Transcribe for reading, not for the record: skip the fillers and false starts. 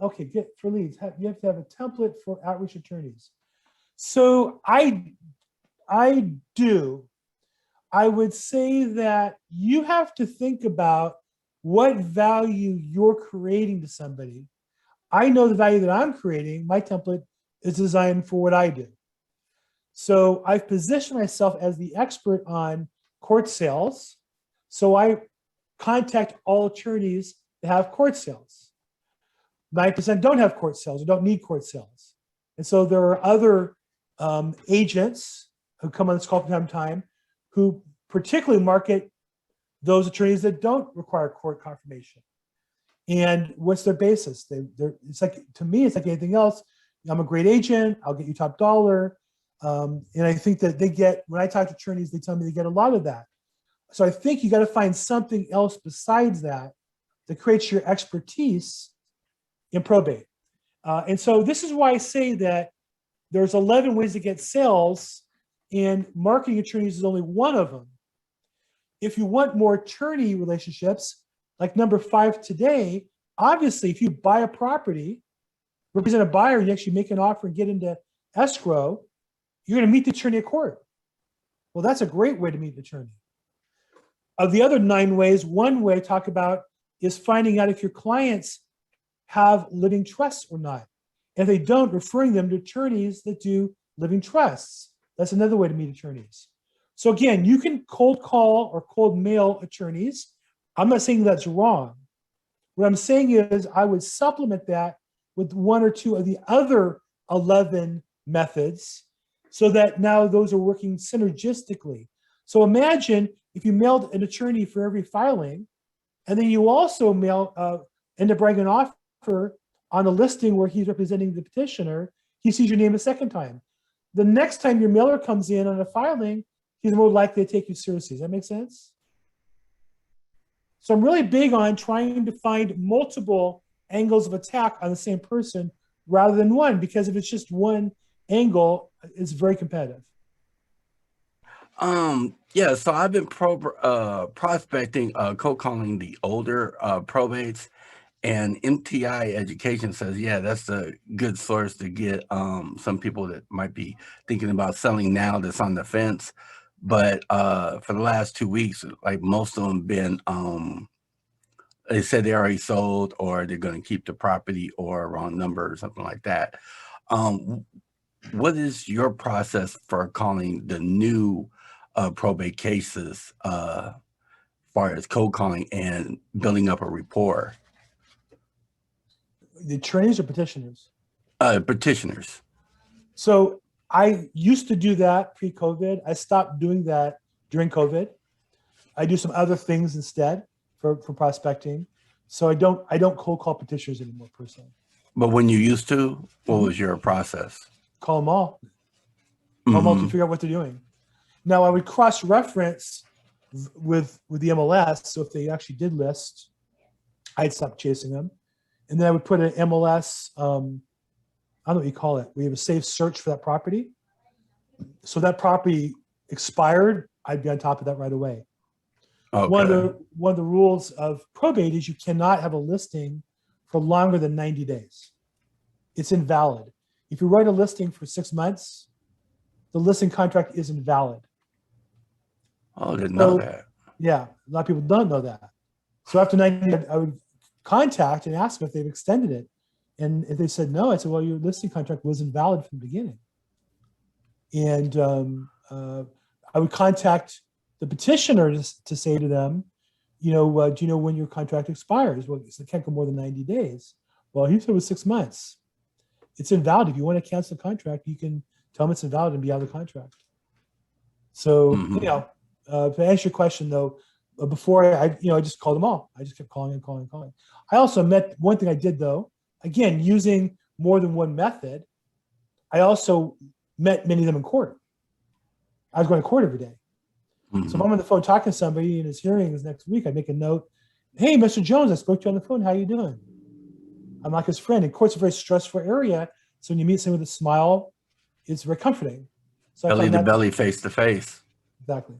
okay, for leads, you have to have a template for outreach attorneys. So I do. I would say that you have to think about what value you're creating to somebody. I know the value that I'm creating. My template is designed for what I do. So I've positioned myself as the expert on court sales. So I contact all attorneys that have court sales. 9% don't have court sales or don't need court sales. And so there are other agents who come on this call from time to time who particularly market those attorneys that don't require court confirmation. And what's their basis? It's like, to me, it's like anything else. I'm a great agent. I'll get you top dollar. And I think that they get, when I talk to attorneys, they tell me they get a lot of that. So I think you got to find something else besides that creates your expertise in probate. And so this is why I say that there's 11 ways to get sales, and marketing attorneys is only one of them. If you want more attorney relationships, like number 5 today, obviously, if you buy a property, represent a buyer, and you actually make an offer and get into escrow, you're going to meet the attorney at court. Well, that's a great way to meet the attorney. Of the other 9 ways, one way I talk about is finding out if your clients have living trusts or not. If they don't, referring them to attorneys that do living trusts. That's another way to meet attorneys. So again, you can cold call or cold mail attorneys. I'm not saying that's wrong. What I'm saying is I would supplement that with 1 or 2 of the other 11 methods so that now those are working synergistically. So imagine if you mailed an attorney for every filing, and then you also end up writing an offer on a listing where he's representing the petitioner, he sees your name a second time. The next time your mailer comes in on a filing, he's more likely to take you seriously. Does that make sense? So I'm really big on trying to find multiple angles of attack on the same person rather than one, because if it's just one angle, it's very competitive. Yeah, so I've been prospecting, cold calling the older probates, and MTI Education says, yeah, that's a good source to get some people that might be thinking about selling now that's on the fence. But for the last 2 weeks, like most of them been, they said they already sold, or they're going to keep the property, or wrong number or something like that. What is your process for calling the new probate cases, as far as cold calling and building up a rapport? The attorneys or petitioners? Petitioners. So I used to do that pre-COVID. I stopped doing that during COVID. I do some other things instead for prospecting. So I don't cold call petitioners anymore personally. But when you used to, what was your process? Call them all. Call them all to figure out what they're doing. Now I would cross-reference with the MLS. So if they actually did list, I'd stop chasing them. And then I would put an MLS, I don't know what you call it. We have a safe search for that property. So that property expired, I'd be on top of that right away. Okay. One of the rules of probate is you cannot have a listing for longer than 90 days. It's invalid. If you write a listing for 6 months, the listing contract is invalid. Oh, I didn't know that. Yeah, a lot of people don't know that. So after 90 days, I would contact and ask them if they've extended it. And if they said no, I said, well, your listing contract was invalid from the beginning. And I would contact the petitioner to say to them, do you know when your contract expires? Well, it can't go more than 90 days. Well, he said it was 6 months. It's invalid. If you want to cancel the contract, you can tell them it's invalid and be out of the contract. So, to answer your question though, before I just called them all. I just kept calling and calling and calling. I also met, one thing I did though, again, using more than one method, I also met many of them in court. I was going to court every day. So if I'm on the phone talking to somebody in his hearings next week, I make a note, hey, Mr. Jones, I spoke to you on the phone. How you doing? I'm like his friend. And court's a very stressful area. So when you meet someone with a smile, it's very comforting. So belly to belly, face to face. Exactly.